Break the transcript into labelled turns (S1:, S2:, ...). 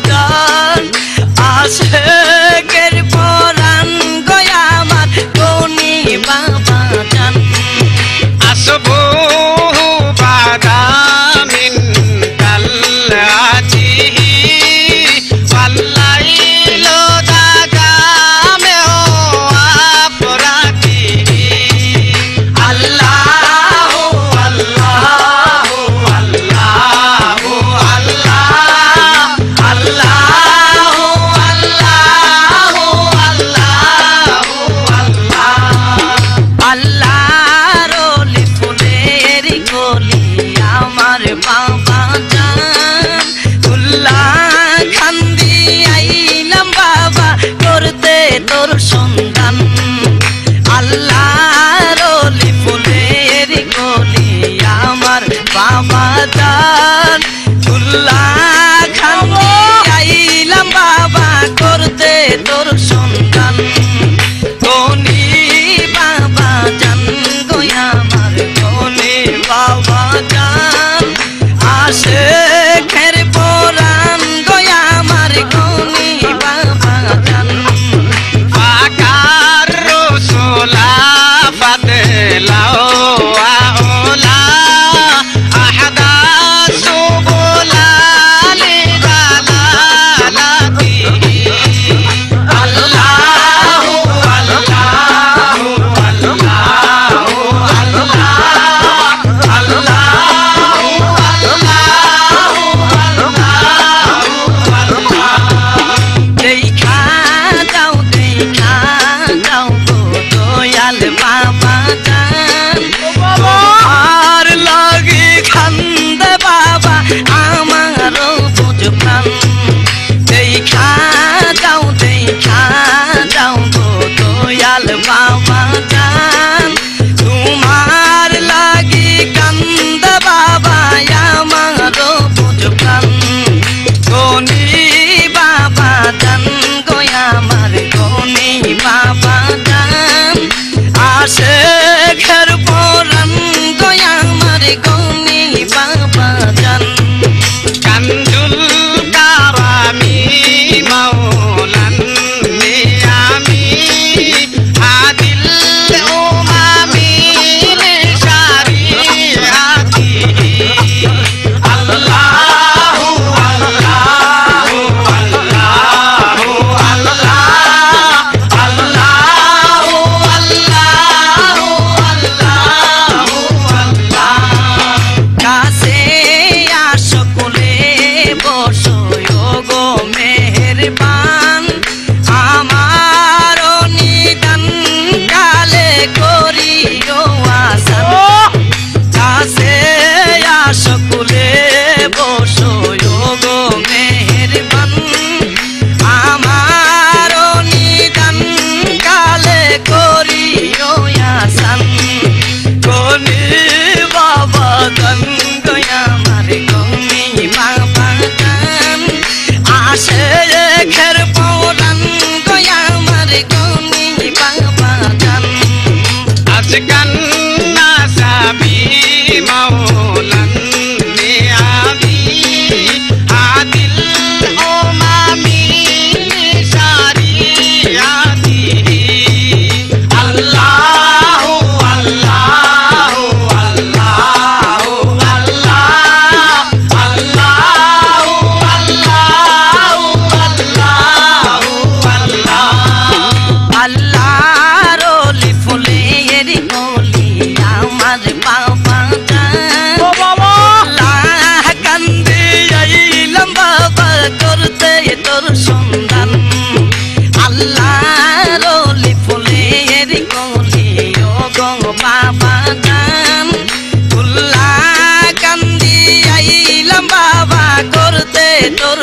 S1: জান আশেকের পরাণ গয়া আমার গনি বাবা জান
S2: আসবো বাদা মিন কাল্লাচি পাল্লাইলো দাগা মেও আপরাতি
S1: আল্লাহু আল্লাহু আল্লাহু আল্লাহ আল্লাহু আল্লাহু আল্লাহু আল্লাহ আল্লাহর ওলি ফুলের গলি আমার বাবা জান উল্লাহ খান্দি আইলাম বাবা করতে তোর সন্ধান আল্লাহর ওলি ফুলের গলি আমার বাবা জান উল্লাহ খান্দি আইলাম বাবা করতে তোর সন্ধান গনি বাবা জান গোয়া আমার গনি বাবা জান আশেকের পরাণ গোয়া আমার গনি বাবা জান
S2: আকার রসুলা ফাতেলাও আওলা আহাদা সুবুলা লিদালালাতি
S1: আল্লাহু আল্লাহু আল্লাহু আল্লাহ আল্লাহু দেখা যাও গো দয়াল বাবা জান আর লাগি খান্দে বাবা আমারও বুঝ প্রাণ দেখা যাও গো দয়াল বাবা জান তোমার লাগি কান্দে বাবা আমারও বুঝ প্রাণ গনি বাবা জান গোয়া আমার গনি বাবা জান আশেকের পরাণ গোয়া আমার গনি বাবা জান
S2: কাঞ্জুল কারামি মাওলান নিয়ামি আদিল উমামি লিশারিআতি
S1: আল্লাহু আল্লাহু আল্লাহু আল্লাহ আল্লাহু আল্লাহু আল্লাহু আল্লাহ কাছে আসো কোলে বসো গো মেহেরবান আমার নিদান কালে করিও আসান কাছে আসো কোলে বসো গো মেহেরবান আমার নিদান কালে করিও আসান গনি বাবা জান গোয়া আমার গনি বাবা জান আশেকের পরাণ গোয়া আমার গনি বাবা জান
S2: আজকান নাসাবি মাওলান নিয়ামি আদিল উমামি লিশারিআতি
S1: আল্লাহু আল্লাহু আল্লাহু আল্লাহ আল্লাহু আল্লাহু আল্লাহু আল্লাহ আল্লাহর ওলি ফুলের গলি আমার বাবা জান আল্লাহ কান্দি আইলাম বাবা করতে তোর সন্ধান আল্লাহর ওলি ফুলের গলি ও গো বাবা জান উল্লাহ কান্দি আইলাম বাবা করতে তোর